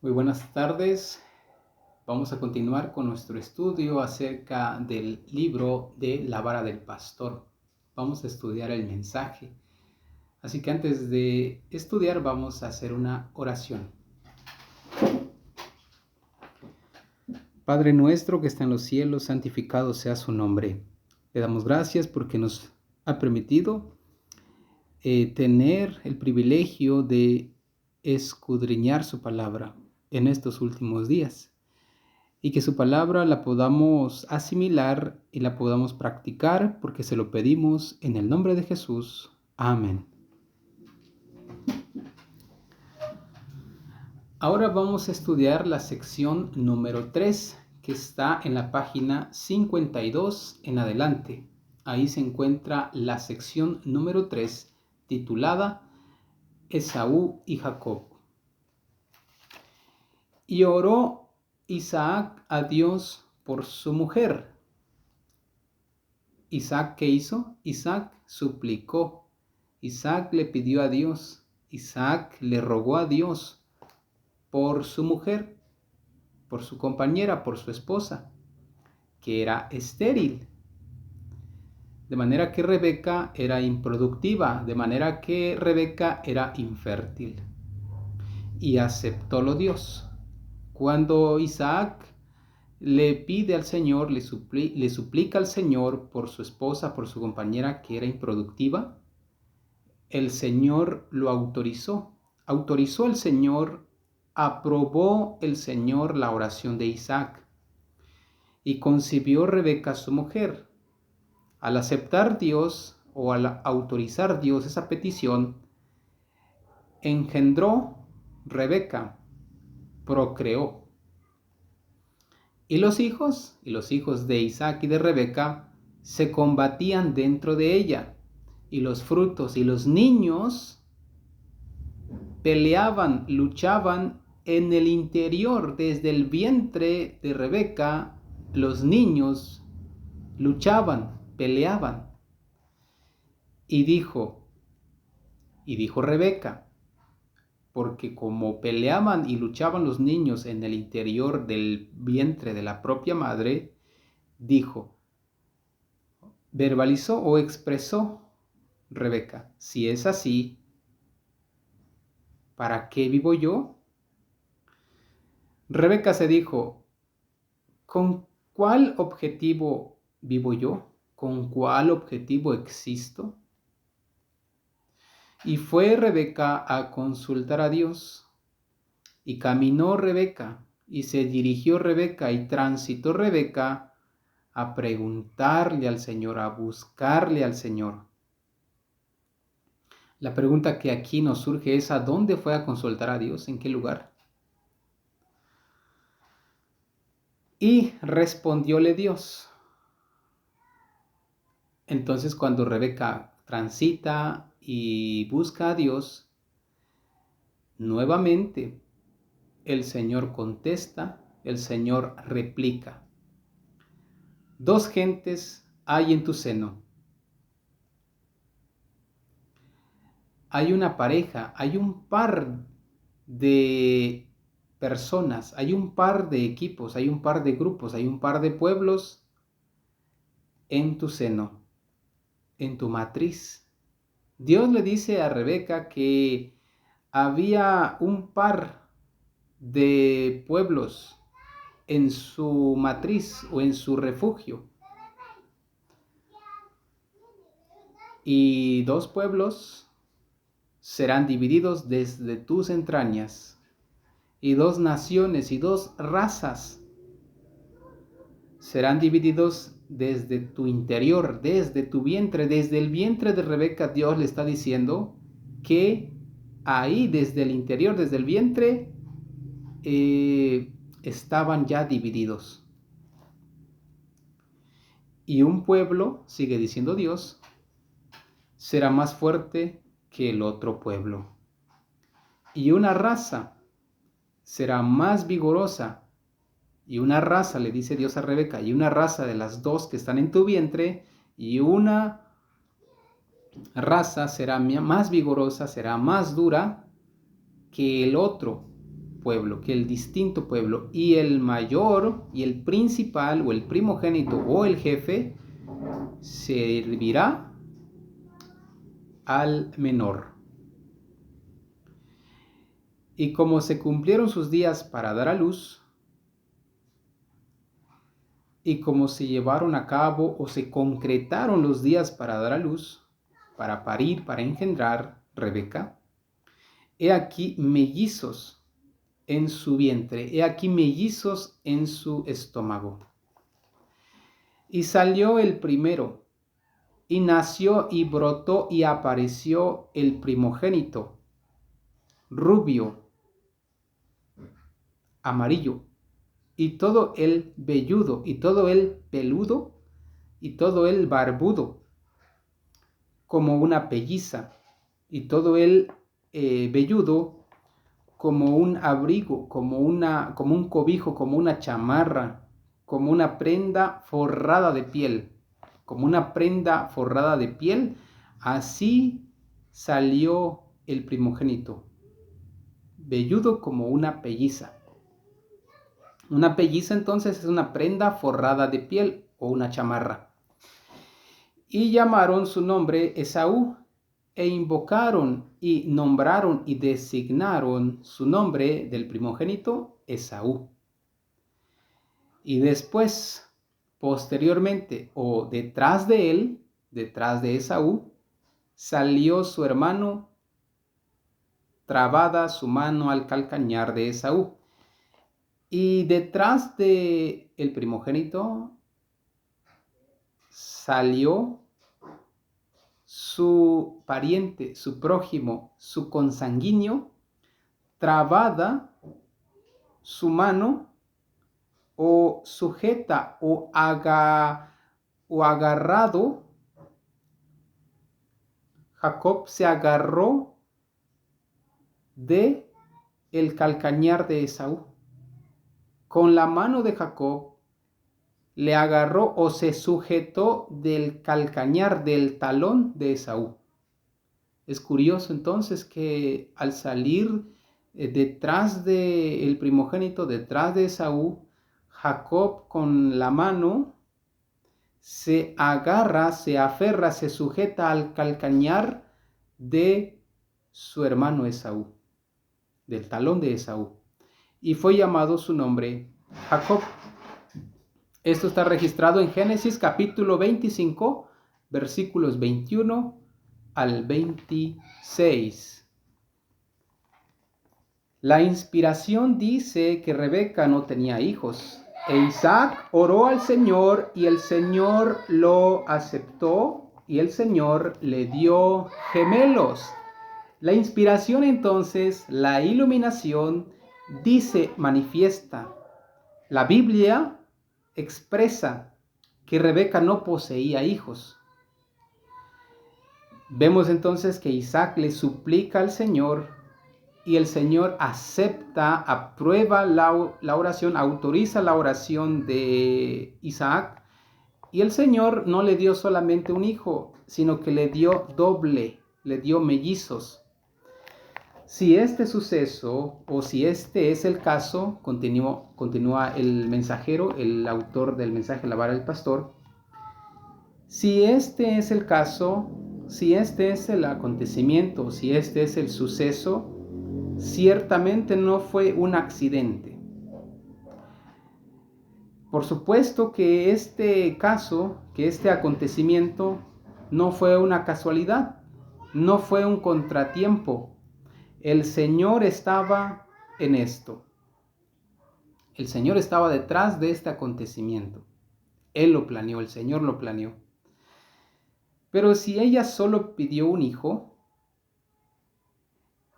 Muy buenas tardes. Vamos a continuar con nuestro estudio acerca del libro de La vara del pastor. Vamos a estudiar el mensaje. Así que antes de estudiar vamos a hacer una oración. Padre nuestro que está en los cielos, santificado sea su nombre. Le damos gracias porque nos ha permitido tener el privilegio de escudriñar su palabra en estos últimos días. Y que su palabra la podamos asimilar y la podamos practicar porque se lo pedimos en el nombre de Jesús. Amén. Ahora vamos a estudiar la sección número 3 que está en la página 52 en adelante. Ahí se encuentra la sección número 3 titulada Esaú y Jacob. Y oró Isaac a Dios por su mujer. Isaac, ¿qué hizo? Isaac suplicó. Isaac le pidió a Dios. Isaac le rogó a Dios por su mujer, por su compañera, por su esposa, que era estéril. De manera que Rebeca era improductiva, de manera que Rebeca era infértil. Y aceptólo Dios. Cuando Isaac le pide al Señor, le suplica al Señor por su esposa, por su compañera que era improductiva, el Señor lo autorizó. Autorizó el Señor, aprobó el Señor la oración de Isaac y concibió Rebeca su mujer. Al aceptar Dios o al autorizar Dios esa petición, engendró Rebeca, procreó. Y los hijos de Isaac y de Rebeca se combatían dentro de ella, y los frutos y los niños peleaban, luchaban en el interior, desde el vientre de Rebeca, los niños luchaban, peleaban. Y dijo Rebeca, porque como peleaban y luchaban los niños en el interior del vientre de la propia madre, dijo, verbalizó o expresó Rebeca, si es así, ¿para qué vivo yo? Rebeca se dijo, ¿con cuál objetivo vivo yo? ¿Con cuál objetivo existo? Y fue Rebeca a consultar a Dios. Y caminó Rebeca, y se dirigió Rebeca, y transitó Rebeca a preguntarle al Señor, a buscarle al Señor. La pregunta que aquí nos surge es, ¿a dónde fue a consultar a Dios? ¿En qué lugar? Y respondióle Dios. Entonces, cuando Rebeca transita y busca a Dios, nuevamente el Señor contesta, el Señor replica. Dos gentes hay en tu seno. Hay una pareja, hay un par de personas, hay un par de equipos, hay un par de grupos, hay un par de pueblos en tu seno, en tu matriz. Dios le dice a Rebeca que había un par de pueblos en su matriz o en su refugio. Y dos pueblos serán divididos desde tus entrañas. Y dos naciones y dos razas serán divididos desde tu interior, desde tu vientre, desde el vientre de Rebeca. Dios le está diciendo que ahí, desde el interior, desde el vientre, estaban ya divididos. Y un pueblo, sigue diciendo Dios, será más fuerte que el otro pueblo. Y una raza será más vigorosa. Y una raza, le dice Dios a Rebeca, y una raza de las dos que están en tu vientre, y una raza será más vigorosa, será más dura que el otro. pueblo, que el distinto pueblo, y el mayor y el principal o el primogénito o el jefe servirá al menor. Y como se cumplieron sus días para dar a luz, y como se llevaron a cabo o se concretaron los días para dar a luz, para parir, para engendrar Rebeca, he aquí mellizos en su vientre, he aquí mellizos en su estómago. Y salió el primero, y nació y brotó y apareció el primogénito, rubio, amarillo, y todo el velludo, y todo el peludo, y todo el barbudo, como una pelliza, y todo el velludo como un abrigo, como un cobijo, como una chamarra, como una prenda forrada de piel, como una prenda forrada de piel. Así salió el primogénito, velludo como una pelliza. Una pelliza entonces es una prenda forrada de piel o una chamarra. Y llamaron su nombre Esaú, e invocaron y nombraron y designaron su nombre del primogénito Esaú. Y después, posteriormente o detrás de él, detrás de Esaú, salió su hermano, trabada su mano al calcañar de Esaú. Y detrás de el primogénito salió su pariente, su prójimo, su consanguíneo, trabada su mano o sujeta o agarrado. Jacob se agarró de el calcañar de Esaú. Con la mano de Jacob le agarró o se sujetó del calcañar, del talón de Esaú. Es curioso entonces que al salir detrás del primogénito, detrás de Esaú, Jacob con la mano se agarra, se aferra, se sujeta al calcañar de su hermano Esaú, del talón de Esaú, y fue llamado su nombre Jacob. Esto está registrado en Génesis capítulo 25, versículos 21 al 26. La inspiración dice que Rebeca no tenía hijos. E Isaac oró al Señor y el Señor lo aceptó y el Señor le dio gemelos. La inspiración entonces, la iluminación, dice, manifiesta. La Biblia expresa que Rebeca no poseía hijos. Vemos entonces que Isaac le suplica al Señor y el Señor acepta, aprueba la oración, autoriza la oración de Isaac, y el Señor no le dio solamente un hijo, sino que le dio doble, le dio mellizos. Si este suceso o si este es el caso, continúa el mensajero, el autor del mensaje, la vara del pastor, si este es el caso, si este es el acontecimiento, si este es el suceso, ciertamente no fue un accidente. Por supuesto que este caso, que este acontecimiento no fue una casualidad, no fue un contratiempo. El Señor estaba en esto. El Señor estaba detrás de este acontecimiento. Él lo planeó, el Señor lo planeó. Pero si ella solo pidió un hijo,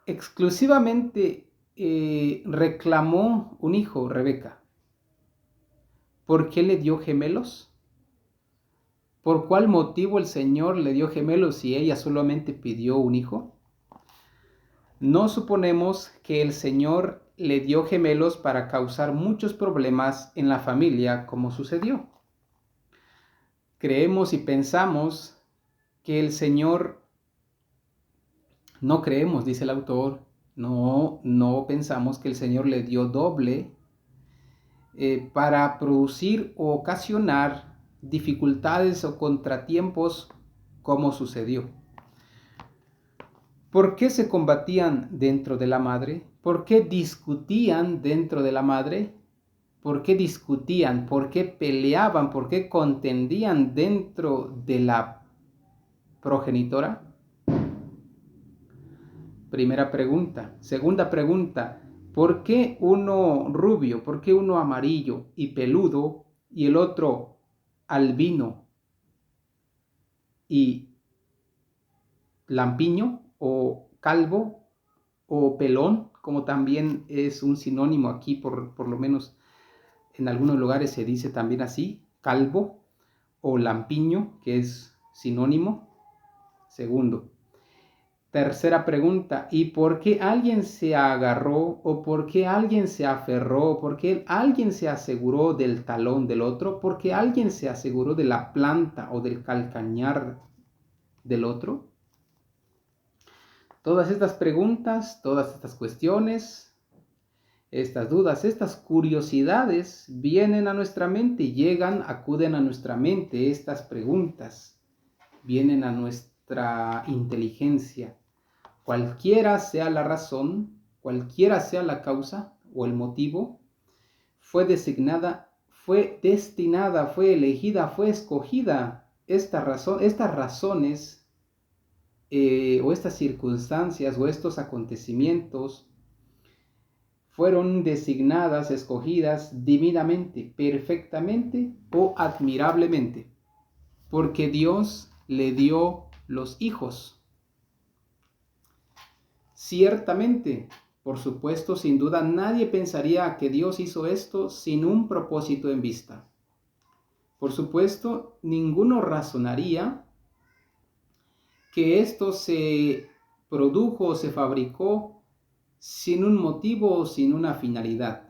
exclusivamente reclamó un hijo, Rebeca. ¿Por qué le dio gemelos? ¿Por cuál motivo el Señor le dio gemelos si ella solamente pidió un hijo? No suponemos que el Señor le dio gemelos para causar muchos problemas en la familia, como sucedió. Creemos y pensamos que el Señor, no creemos, dice el autor, No pensamos que el Señor le dio doble para producir o ocasionar dificultades o contratiempos como sucedió. ¿Por qué se combatían dentro de la madre? ¿Por qué discutían dentro de la madre? ¿Por qué discutían? ¿Por qué peleaban? ¿Por qué contendían dentro de la progenitora? Primera pregunta. Segunda pregunta, ¿por qué uno rubio? ¿Por qué uno amarillo y peludo y el otro albino y lampiño o calvo o pelón, como también es un sinónimo aquí, por lo menos en algunos lugares se dice también así, calvo o lampiño, que es sinónimo? Segundo. Tercera pregunta, ¿y por qué alguien se agarró o por qué alguien se aferró, por qué alguien se aseguró del talón del otro, por qué alguien se aseguró de la planta o del calcañar del otro? Todas estas preguntas, todas estas cuestiones, estas dudas, estas curiosidades vienen a nuestra mente, llegan, acuden a nuestra mente, estas preguntas vienen a nuestra inteligencia. Cualquiera sea la razón, cualquiera sea la causa o el motivo, fue designada, fue destinada, fue elegida, fue escogida estas razones o estas circunstancias o estos acontecimientos fueron designadas, escogidas divinamente, perfectamente o admirablemente, porque Dios le dio los hijos. Ciertamente, por supuesto, sin duda, nadie pensaría que Dios hizo esto sin un propósito en vista. Por supuesto, ninguno razonaría que esto se produjo o se fabricó sin un motivo o sin una finalidad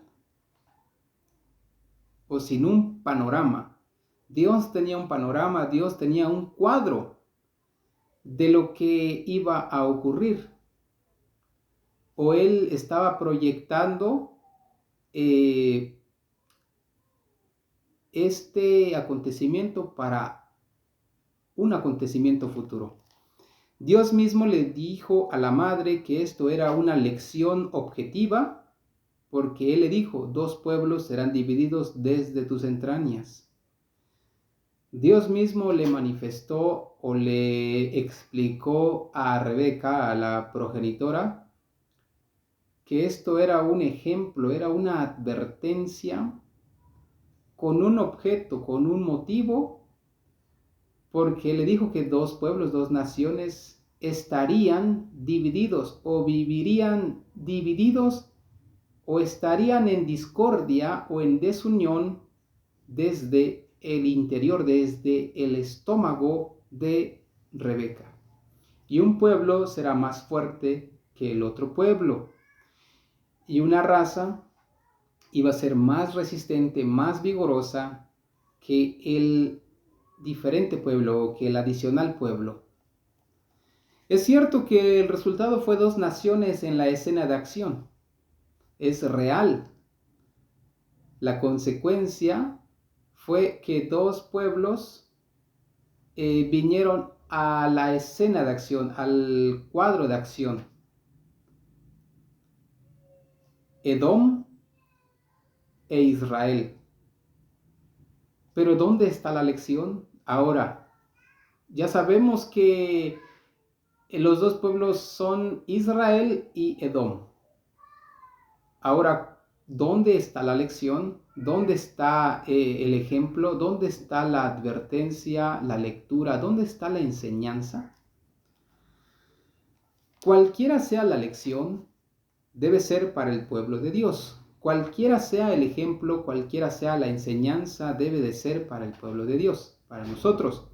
o sin un panorama. Dios tenía un panorama, Dios tenía un cuadro de lo que iba a ocurrir. O Él estaba proyectando este acontecimiento para un acontecimiento futuro. Dios mismo le dijo a la madre que esto era una lección objetiva, porque Él le dijo, 2 pueblos serán divididos desde tus entrañas. Dios mismo le manifestó o le explicó a Rebeca, a la progenitora, que esto era un ejemplo, era una advertencia con un objeto, con un motivo, porque le dijo que 2 pueblos, 2 naciones estarían divididos o vivirían divididos o estarían en discordia o en desunión desde el interior, desde el estómago de Rebeca. Y un pueblo será más fuerte que el otro pueblo. Y una raza iba a ser más resistente, más vigorosa que el diferente pueblo, que el adicional pueblo. Es cierto que el resultado fue 2 naciones en la escena de acción. Es real. La consecuencia fue que 2 pueblos vinieron a la escena de acción, al cuadro de acción. Edom e Israel. Pero ¿dónde está la lección? Ahora, ya sabemos que los 2 pueblos son Israel y Edom. Ahora, ¿dónde está la lección? ¿Dónde está el ejemplo? ¿Dónde está la advertencia, la lectura? ¿Dónde está la enseñanza? Cualquiera sea la lección, debe ser para el pueblo de Dios. Cualquiera sea el ejemplo, cualquiera sea la enseñanza, debe de ser para el pueblo de Dios, para nosotros.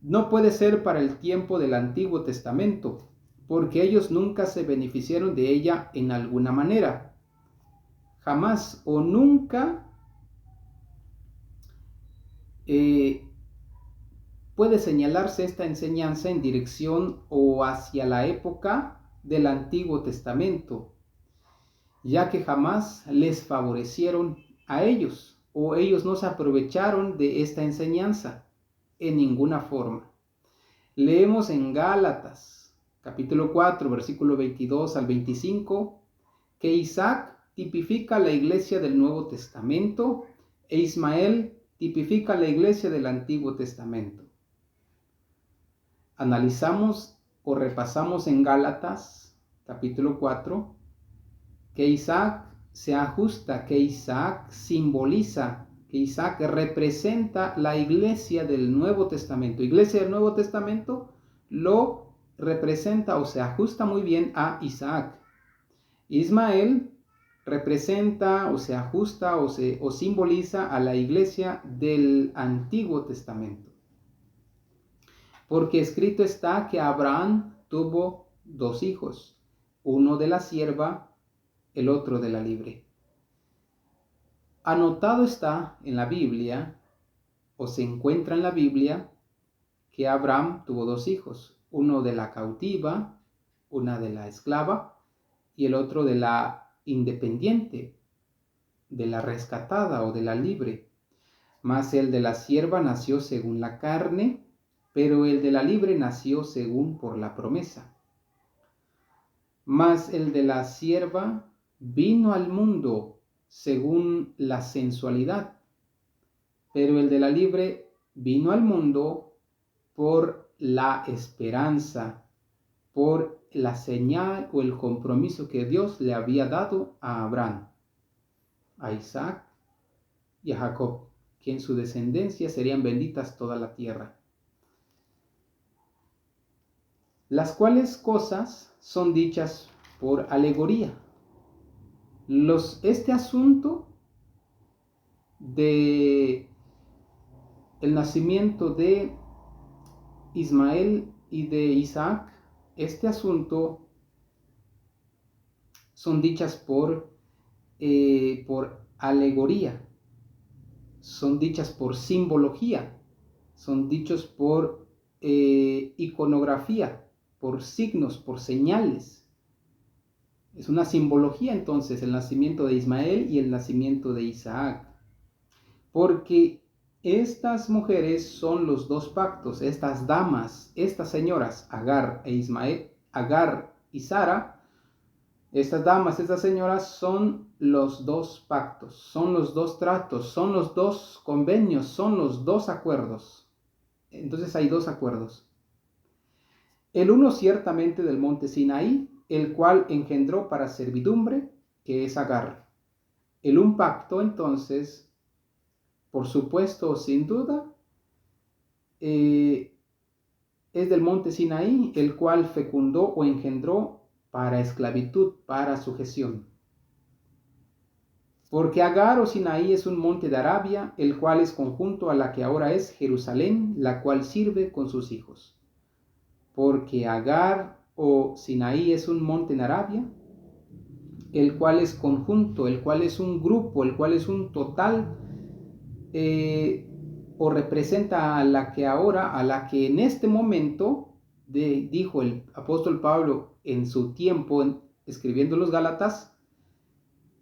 No puede ser para el tiempo del Antiguo Testamento, porque ellos nunca se beneficiaron de ella en alguna manera. Jamás o nunca puede señalarse esta enseñanza en dirección o hacia la época del Antiguo Testamento, ya que jamás les favorecieron a ellos, o ellos no se aprovecharon de esta enseñanza en ninguna forma. Leemos en Gálatas, capítulo 4, versículo 22 al 25, que Isaac tipifica la iglesia del Nuevo Testamento e Ismael tipifica la iglesia del Antiguo Testamento. Analizamos o repasamos en Gálatas, capítulo 4, que Isaac se ajusta, que Isaac simboliza, que Isaac representa la iglesia del Nuevo Testamento. Iglesia del Nuevo Testamento lo representa o se ajusta muy bien a Isaac. Ismael representa o se ajusta o simboliza a la iglesia del Antiguo Testamento. Porque escrito está que Abraham tuvo 2 hijos, uno de la sierva, el otro de la libre. Anotado está en la Biblia, o se encuentra en la Biblia, que Abraham tuvo 2 hijos, uno de la cautiva, una de la esclava, y el otro de la independiente, de la rescatada o de la libre. Mas el de la sierva nació según la carne, pero el de la libre nació según por la promesa. Mas el de la sierva vino al mundo según la sensualidad, pero el de la libre vino al mundo por la esperanza, por la señal o el compromiso que Dios le había dado a Abraham, a Isaac y a Jacob, que en su descendencia serían benditas toda la tierra. Las cuales cosas son dichas por alegoría. Este asunto de el nacimiento de Ismael y de Isaac, este asunto son dichas por alegoría, son dichas por simbología, son dichos por iconografía, por signos, por señales. Es una simbología entonces el nacimiento de Ismael y el nacimiento de Isaac, porque estas mujeres son los 2 pactos, estas damas, estas señoras, Agar e Ismael, Agar y Sara, estas damas, estas señoras son los 2 pactos, son los 2 tratos, son los 2 convenios, son los 2 acuerdos. Entonces hay 2 acuerdos. El uno ciertamente del monte Sinaí, el cual engendró para servidumbre, que es Agar. El un pacto, entonces, por supuesto, sin duda, es del monte Sinaí, el cual fecundó o engendró para esclavitud, para sujeción. Porque Agar o Sinaí es un monte de Arabia, el cual es conjunto a la que ahora es Jerusalén, la cual sirve con sus hijos. Porque Agar o Sinaí es un monte en Arabia, el cual es conjunto, el cual es un grupo, el cual es un total, o representa a la que en este momento, dijo el apóstol Pablo en su tiempo, escribiendo los Gálatas,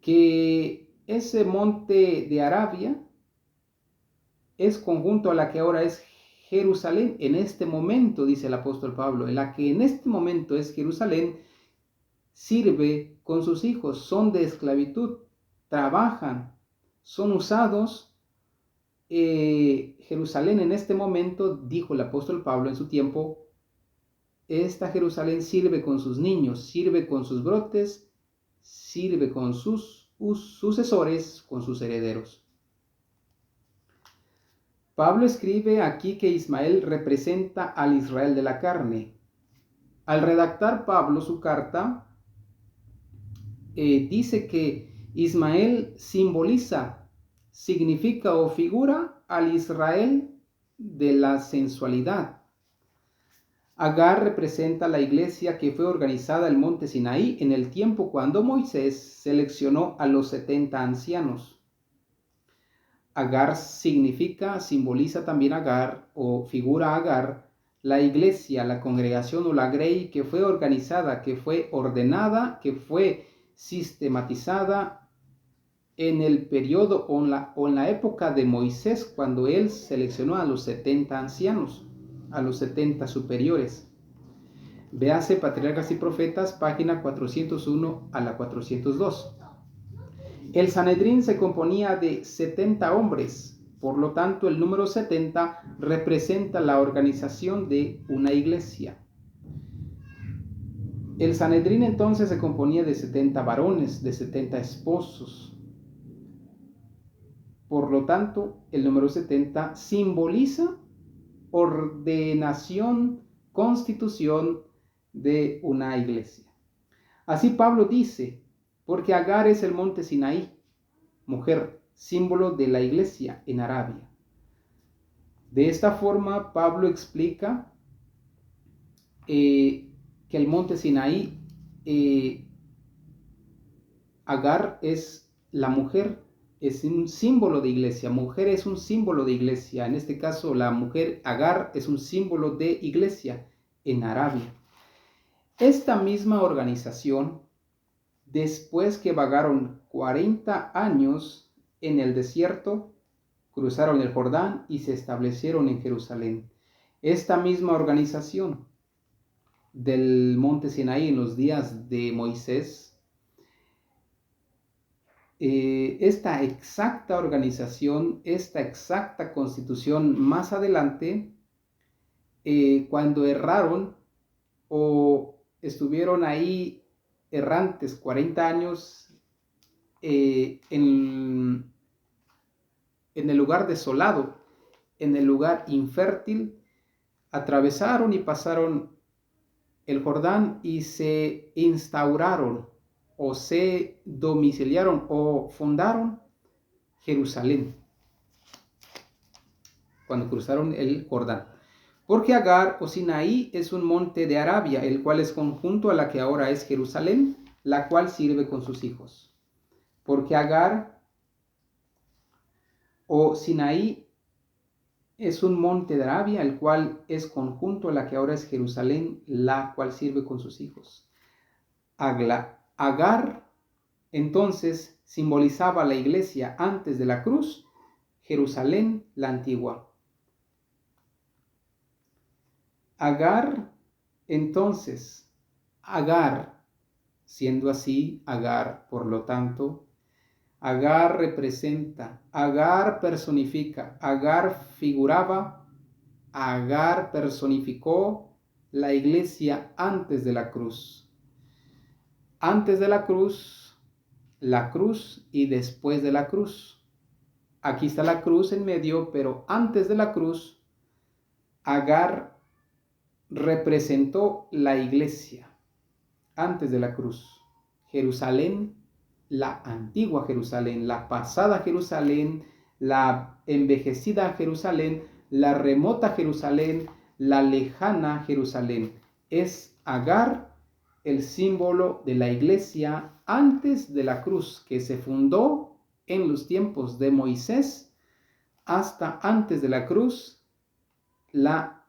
que ese monte de Arabia es conjunto a la que ahora es Jerusalén. En este momento, dice el apóstol Pablo, la que en este momento es Jerusalén, sirve con sus hijos, son de esclavitud, trabajan, son usados. Jerusalén en este momento, dijo el apóstol Pablo en su tiempo, esta Jerusalén sirve con sus niños, sirve con sus brotes, sirve con sus sucesores, con sus herederos. Pablo escribe aquí que Ismael representa al Israel de la carne. Al redactar Pablo su carta, dice que Ismael simboliza, significa o figura al Israel de la sensualidad. Agar representa la iglesia que fue organizada en el monte Sinaí en el tiempo cuando Moisés seleccionó a los 70 ancianos. Agar simboliza también Agar o figura Agar la iglesia, la congregación o la grey que fue organizada, que fue ordenada, que fue sistematizada en el periodo o en la época de Moisés, cuando él seleccionó a los 70 ancianos, a los 70 superiores. Véase Patriarcas y Profetas, página 401 a la 402. El Sanedrín se componía de 70 hombres, por lo tanto el número 70 representa la organización de una iglesia. El Sanedrín entonces se componía de 70 varones, de 70 esposos. Por lo tanto, el número 70 simboliza ordenación, constitución de una iglesia. Así Pablo dice, porque Agar es el monte Sinaí, mujer, símbolo de la iglesia en Arabia. De esta forma, Pablo explica que el monte Sinaí, Agar es la mujer, es un símbolo de iglesia. Mujer es un símbolo de iglesia. En este caso, la mujer Agar es un símbolo de iglesia en Arabia. Esta misma organización, después que vagaron 40 años en el desierto, cruzaron el Jordán y se establecieron en Jerusalén. Esta misma organización del monte Sinaí en los días de Moisés, esta exacta organización, esta exacta constitución más adelante, cuando erraron o estuvieron ahí errantes 40 años en el lugar desolado, en el lugar infértil, atravesaron y pasaron el Jordán y se instauraron o se domiciliaron o fundaron Jerusalén cuando cruzaron el Jordán. Porque Agar o Sinaí es un monte de Arabia, el cual es conjunto a la que ahora es Jerusalén, la cual sirve con sus hijos. Porque Agar o Sinaí es un monte de Arabia, el cual es conjunto a la que ahora es Jerusalén, la cual sirve con sus hijos. Agar entonces simbolizaba la iglesia antes de la cruz, Jerusalén la antigua. Agar, entonces, Agar, siendo así, Agar, por lo tanto, Agar representa, Agar personifica, Agar figuraba, Agar personificó la iglesia antes de la cruz. Antes de la cruz y después de la cruz. Aquí está la cruz en medio, pero antes de la cruz, Agar representó la iglesia. Antes de la cruz, Jerusalén, la antigua Jerusalén, la pasada Jerusalén, la envejecida Jerusalén, la remota Jerusalén, la lejana Jerusalén. Es Agar el símbolo de la iglesia antes de la cruz, que se fundó en los tiempos de Moisés hasta antes de la cruz, la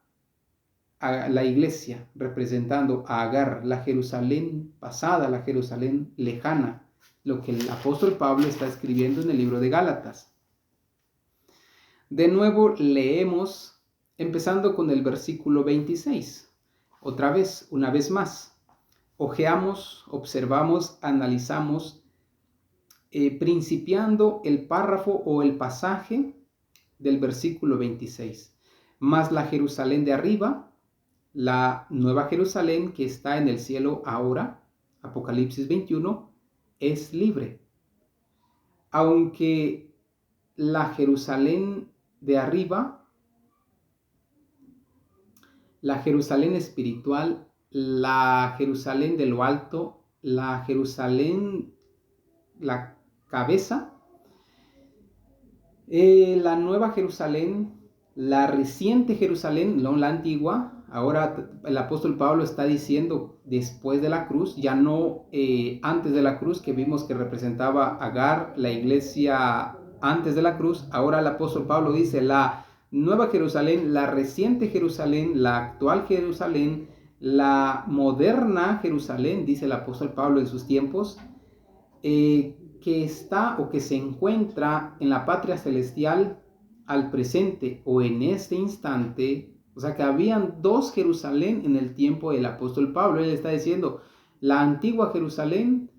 iglesia representando a Agar, la Jerusalén pasada, la Jerusalén lejana, lo que el apóstol Pablo está escribiendo en el libro de Gálatas. De nuevo leemos, empezando con el versículo 26, otra vez, una vez más. Ojeamos, observamos, analizamos, principiando el párrafo o el pasaje del versículo 26. Mas la Jerusalén de arriba, la nueva Jerusalén que está en el cielo ahora, Apocalipsis 21, es libre. Aunque la Jerusalén de arriba, la Jerusalén espiritual, la Jerusalén de lo alto, la Jerusalén, la cabeza, la nueva Jerusalén, la reciente Jerusalén, no la antigua. Ahora el apóstol Pablo está diciendo después de la cruz, ya no antes de la cruz, que vimos que representaba Agar, la iglesia antes de la cruz. Ahora el apóstol Pablo dice la Nueva Jerusalén, la reciente Jerusalén, la actual Jerusalén, la moderna Jerusalén, dice el apóstol Pablo en sus tiempos, que está o que se encuentra en la patria celestial al presente o en este instante. O sea que habían dos Jerusalén en el tiempo del apóstol Pablo. Él está diciendo la antigua Jerusalén,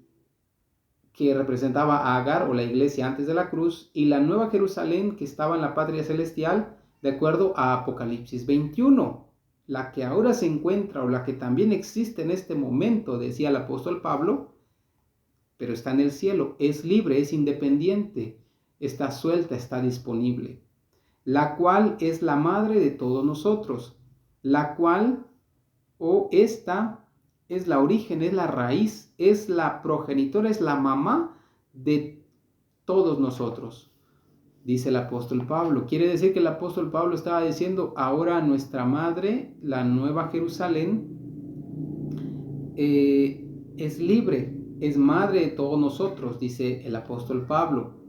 que representaba a Agar o la iglesia antes de la cruz, y la nueva Jerusalén que estaba en la patria celestial, de acuerdo a Apocalipsis 21. La que ahora se encuentra o la que también existe en este momento, decía el apóstol Pablo, pero está en el cielo, es libre, es independiente, está suelta, está disponible, la cual es la madre de todos nosotros, la cual o esta es la origen, es la raíz, es la progenitora, es la mamá de todos nosotros, dice el apóstol Pablo. Quiere decir que el apóstol Pablo estaba diciendo, ahora nuestra madre, la nueva Jerusalén, es libre, es madre de todos nosotros, dice el apóstol Pablo.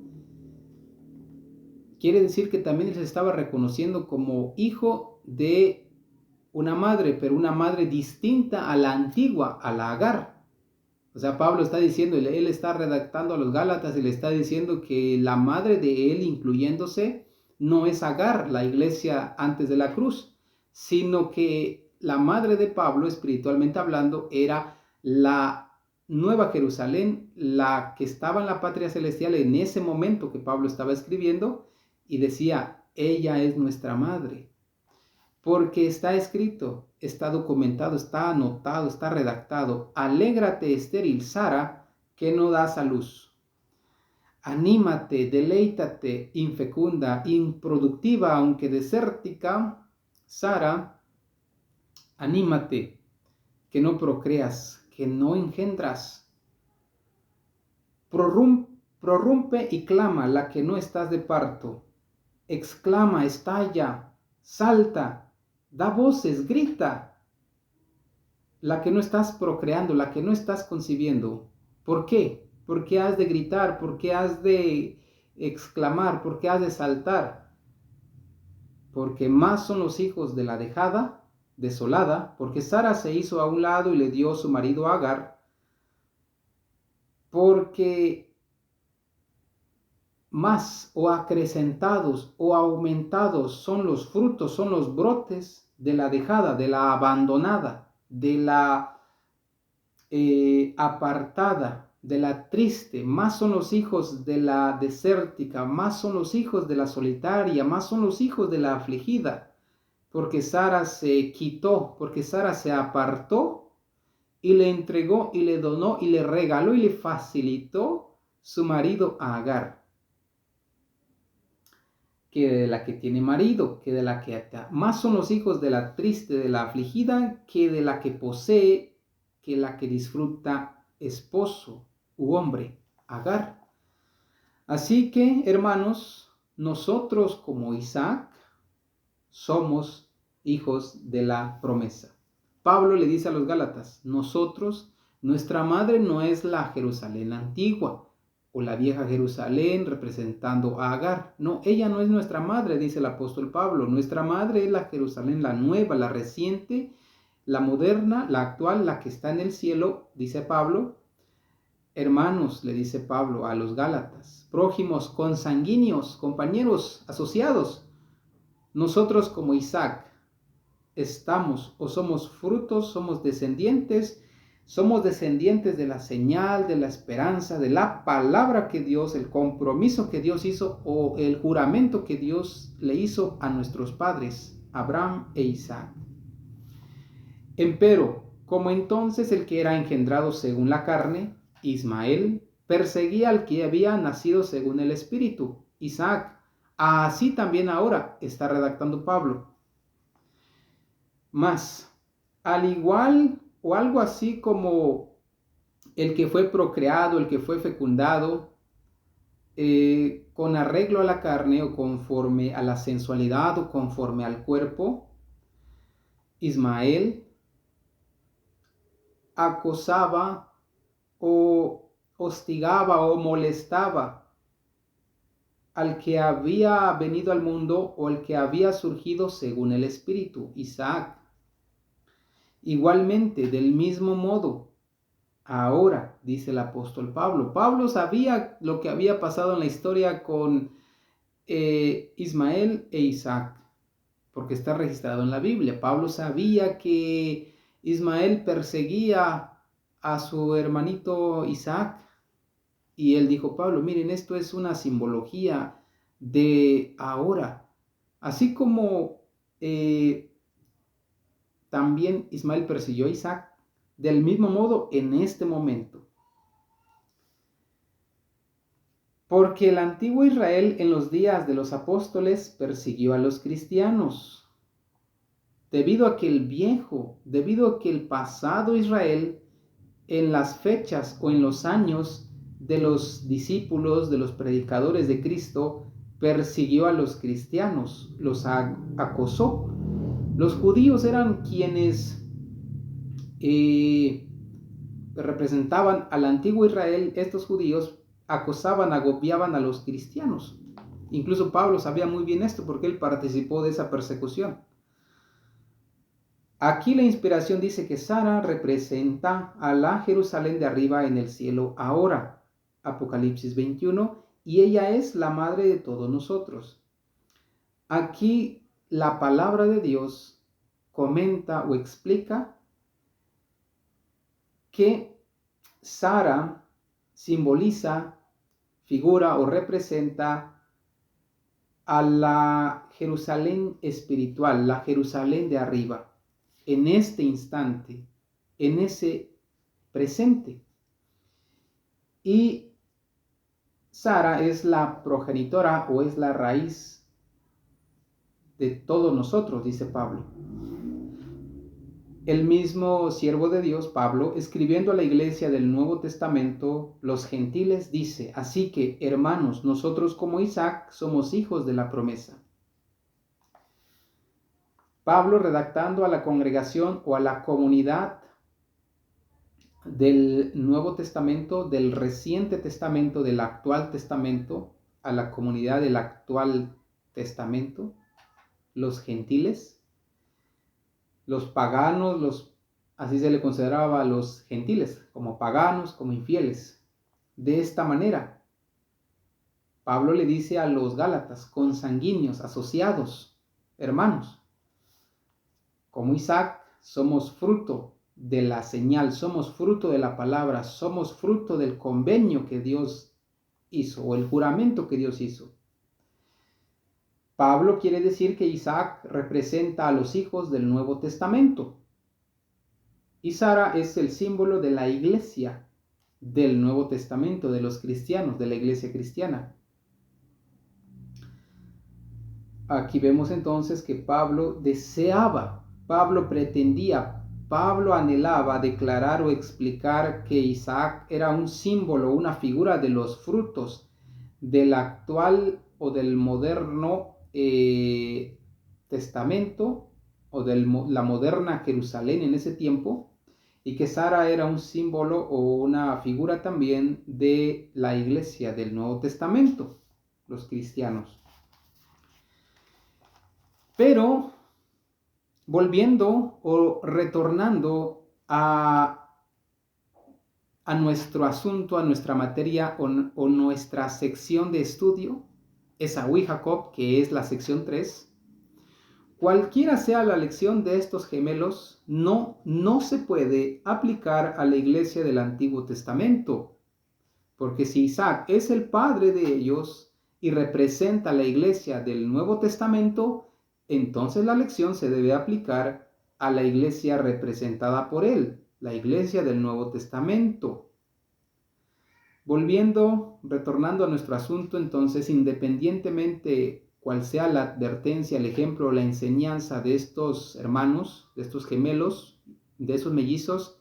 Quiere decir que también él se estaba reconociendo como hijo de una madre, pero una madre distinta a la antigua, a la Agar. O sea, Pablo está diciendo, él está redactando a los Gálatas y le está diciendo que la madre de él, incluyéndose, no es Agar, la iglesia antes de la cruz, sino que la madre de Pablo, espiritualmente hablando, era la Nueva Jerusalén, la que estaba en la patria celestial en ese momento que Pablo estaba escribiendo, y decía, ella es nuestra madre. Porque está escrito, está documentado, está anotado, está redactado. Alégrate, estéril Sara, que no das a luz. Anímate, deleítate, infecunda, improductiva, aunque desértica, Sara, anímate, que no procreas, que no engendras. Prorrumpe y clama la que no estás de parto. Exclama, estalla, salta, da voces, grita. La que no estás procreando, la que no estás concibiendo. ¿Por qué? ¿Por qué has de gritar? ¿Por qué has de exclamar? ¿Por qué has de saltar? Porque más son los hijos de la dejada, desolada, porque Sara se hizo a un lado y le dio su marido a Agar, porque más o acrecentados o aumentados son los frutos, son los brotes de la dejada, de la abandonada, de la apartada, de la triste. Más son los hijos de la desértica, más son los hijos de la solitaria, más son los hijos de la afligida, porque Sara se quitó, porque Sara se apartó y le entregó y le donó y le regaló y le facilitó su marido a Agar, que de la que tiene marido, que de la que más son los hijos de la triste, de la afligida, que de la que posee, que la que disfruta esposo u hombre, Agar. Así que, hermanos, nosotros como Isaac somos hijos de la promesa. Pablo le dice a los Gálatas, nosotros, nuestra madre no es la Jerusalén antigua o la vieja Jerusalén representando a Agar. No, ella no es nuestra madre, dice el apóstol Pablo. Nuestra madre es la Jerusalén, la nueva, la reciente, la moderna, la actual, la que está en el cielo, dice Pablo. Hermanos, le dice Pablo a los Gálatas, prójimos, consanguíneos, compañeros, asociados, nosotros como Isaac estamos o somos frutos, somos descendientes de la señal, de la esperanza, de la palabra que Dios, el compromiso que Dios hizo o el juramento que Dios le hizo a nuestros padres, Abraham e Isaac. Empero, como entonces el que era engendrado según la carne, Ismael, perseguía al que había nacido según el Espíritu, Isaac, así también ahora está redactando Pablo. Mas, al igual o algo así como el que fue procreado, el que fue fecundado, con arreglo a la carne o conforme a la sensualidad o conforme al cuerpo, Ismael acosaba o hostigaba o molestaba al que había venido al mundo o el que había surgido según el Espíritu, Isaac. Igualmente, del mismo modo, ahora, dice el apóstol Pablo. Pablo sabía lo que había pasado en la historia con Ismael e Isaac, porque está registrado en la Biblia. Pablo sabía que Ismael perseguía a su hermanito Isaac. Y él dijo, Pablo, miren, esto es una simbología de ahora. Así como también Ismael persiguió a Isaac, del mismo modo en este momento. Porque el antiguo Israel en los días de los apóstoles persiguió a los cristianos. Debido a que el pasado Israel en las fechas o en los años de los discípulos, de los predicadores de Cristo, persiguió a los cristianos, los acosó. Los judíos eran quienes representaban al antiguo Israel. Estos judíos acosaban, agobiaban a los cristianos. Incluso Pablo sabía muy bien esto porque él participó de esa persecución. Aquí la inspiración dice que Sara representa a la Jerusalén de arriba en el cielo ahora, Apocalipsis 21, y ella es la madre de todos nosotros. Aquí la palabra de Dios comenta o explica que Sara simboliza, figura o representa a la Jerusalén espiritual, la Jerusalén de arriba, en este instante, en ese presente. Y Sara es la progenitora o es la raíz de todos nosotros, dice Pablo. El mismo siervo de Dios, Pablo, escribiendo a la iglesia del Nuevo Testamento, los gentiles, dice, así que, hermanos, nosotros como Isaac somos hijos de la promesa. Pablo redactando a la congregación o a la comunidad del Nuevo Testamento, del reciente Testamento, del actual Testamento, a la comunidad del actual Testamento, los gentiles, los paganos, así se le consideraba a los gentiles, como paganos, como infieles. De esta manera, Pablo le dice a los gálatas, consanguíneos, asociados, hermanos, como Isaac, somos fruto de la señal, somos fruto de la palabra, somos fruto del convenio que Dios hizo, o el juramento que Dios hizo. Pablo quiere decir que Isaac representa a los hijos del Nuevo Testamento. Y Sara es el símbolo de la iglesia del Nuevo Testamento, de los cristianos, de la iglesia cristiana. Aquí vemos entonces que Pablo deseaba, Pablo pretendía, Pablo anhelaba declarar o explicar que Isaac era un símbolo, una figura de los frutos del actual o del moderno testamento o de la moderna Jerusalén en ese tiempo, y que Sara era un símbolo o una figura también de la iglesia del Nuevo Testamento, los cristianos. Pero volviendo o retornando a nuestro asunto, a nuestra materia o nuestra sección de estudio, Esaú y Jacob, que es la sección 3, cualquiera sea la lección de estos gemelos, no se puede aplicar a la iglesia del Antiguo Testamento, porque si Isaac es el padre de ellos y representa la iglesia del Nuevo Testamento, entonces la lección se debe aplicar a la iglesia representada por él, la iglesia del Nuevo Testamento. Retornando a nuestro asunto, entonces, independientemente cuál sea la advertencia, el ejemplo o la enseñanza de estos hermanos, de estos gemelos, de esos mellizos,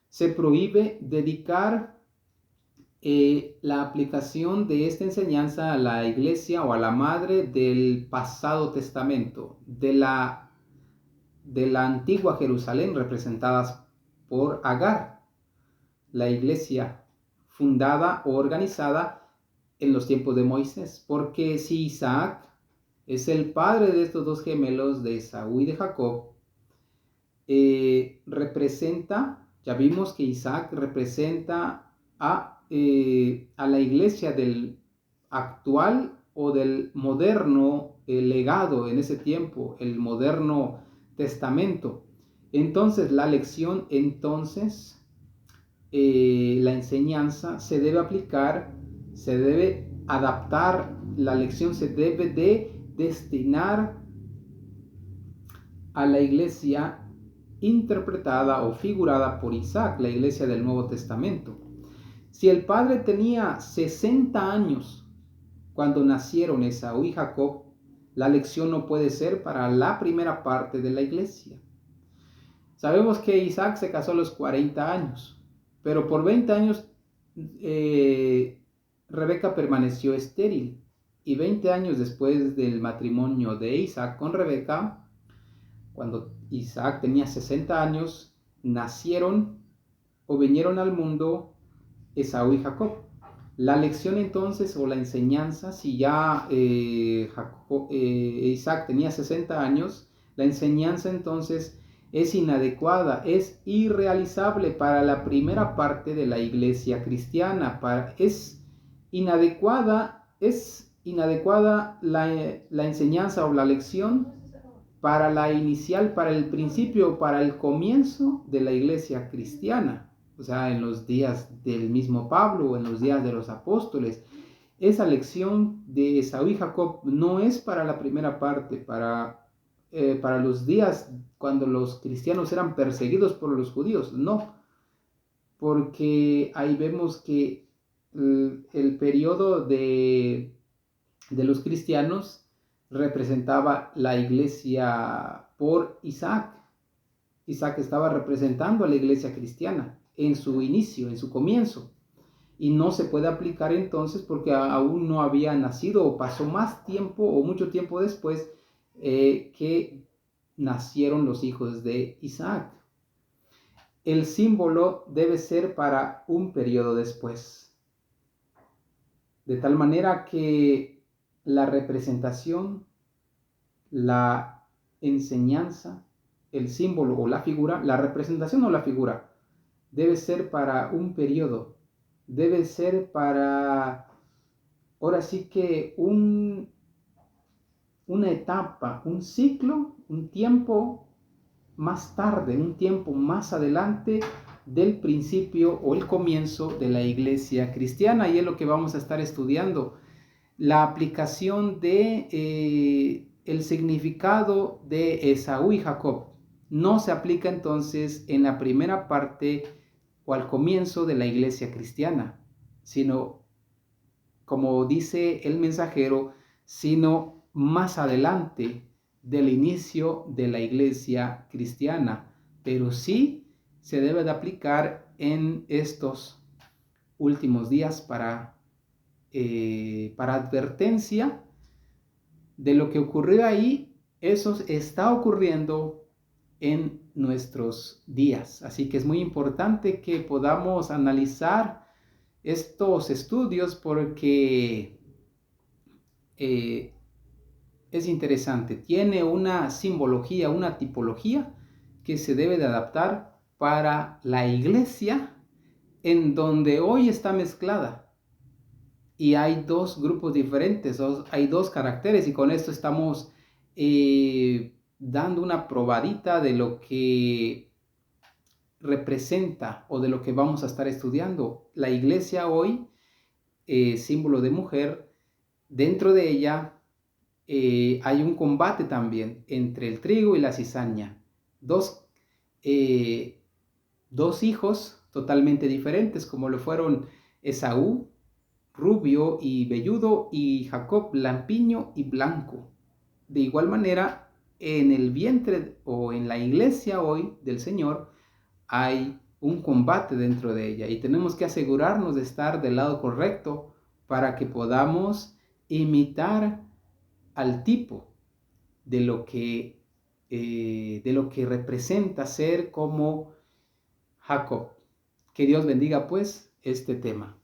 se prohíbe dedicar la aplicación de esta enseñanza a la iglesia o a la madre del pasado testamento, de la antigua Jerusalén, representadas por Agar, la iglesia fundada o organizada en los tiempos de Moisés, porque si Isaac es el padre de estos dos gemelos, de Esaú y de Jacob, representa, ya vimos que Isaac representa a la iglesia del actual o del moderno legado en ese tiempo, el moderno testamento. Entonces, la lección, la enseñanza se debe aplicar, se debe adaptar, la lección se debe de destinar a la iglesia interpretada o figurada por Isaac, la iglesia del Nuevo Testamento. Si el padre tenía 60 años cuando nacieron Esaú y Jacob, la lección no puede ser para la primera parte de la iglesia. Sabemos que Isaac se casó a los 40 años, pero por 20 años Rebeca permaneció estéril, y 20 años después del matrimonio de Isaac con Rebeca, cuando Isaac tenía 60 años, nacieron o vinieron al mundo Esaú y Jacob. La lección entonces, o la enseñanza, si ya Isaac tenía 60 años, la enseñanza entonces es inadecuada, es irrealizable para la primera parte de la iglesia cristiana. Es inadecuada la enseñanza o la lección para la inicial, para el principio, para el comienzo de la iglesia cristiana. O sea, en los días del mismo Pablo o en los días de los apóstoles. Esa lección de Esaú y Jacob no es para la primera parte, para los días cuando los cristianos eran perseguidos por los judíos, no, porque ahí vemos que el periodo de los cristianos representaba la iglesia por Isaac. Isaac estaba representando a la iglesia cristiana en su inicio, en su comienzo. Y no se puede aplicar entonces porque aún no había nacido, o pasó más tiempo o mucho tiempo después que nacieron los hijos de Isaac. El símbolo debe ser para un periodo después. De tal manera que la representación, la enseñanza, el símbolo o la figura, la representación o la figura, debe ser para un periodo, debe ser para, ahora sí que una etapa, un ciclo, un tiempo más tarde, un tiempo más adelante del principio o el comienzo de la iglesia cristiana, y es lo que vamos a estar estudiando. La aplicación de el significado de Esaú y Jacob no se aplica entonces en la primera parte o al comienzo de la iglesia cristiana, sino, como dice el mensajero, sino más adelante del inicio de la iglesia cristiana, pero sí se debe de aplicar en estos últimos días para advertencia de lo que ocurrió ahí. Eso está ocurriendo en nuestros días. Así que es muy importante que podamos analizar estos estudios porque es interesante. Tiene una simbología, una tipología que se debe de adaptar para la iglesia en donde hoy está mezclada. Y hay dos grupos diferentes, hay dos caracteres, y con esto estamos dando una probadita de lo que representa o de lo que vamos a estar estudiando. La iglesia hoy, símbolo de mujer, dentro de ella hay un combate también entre el trigo y la cizaña. Dos hijos totalmente diferentes, como lo fueron Esaú, rubio y velludo, y Jacob, lampiño y blanco. De igual manera, en el vientre o en la iglesia hoy del Señor hay un combate dentro de ella, y tenemos que asegurarnos de estar del lado correcto para que podamos imitar al tipo de lo que representa ser como Jacob. Que Dios bendiga pues este tema.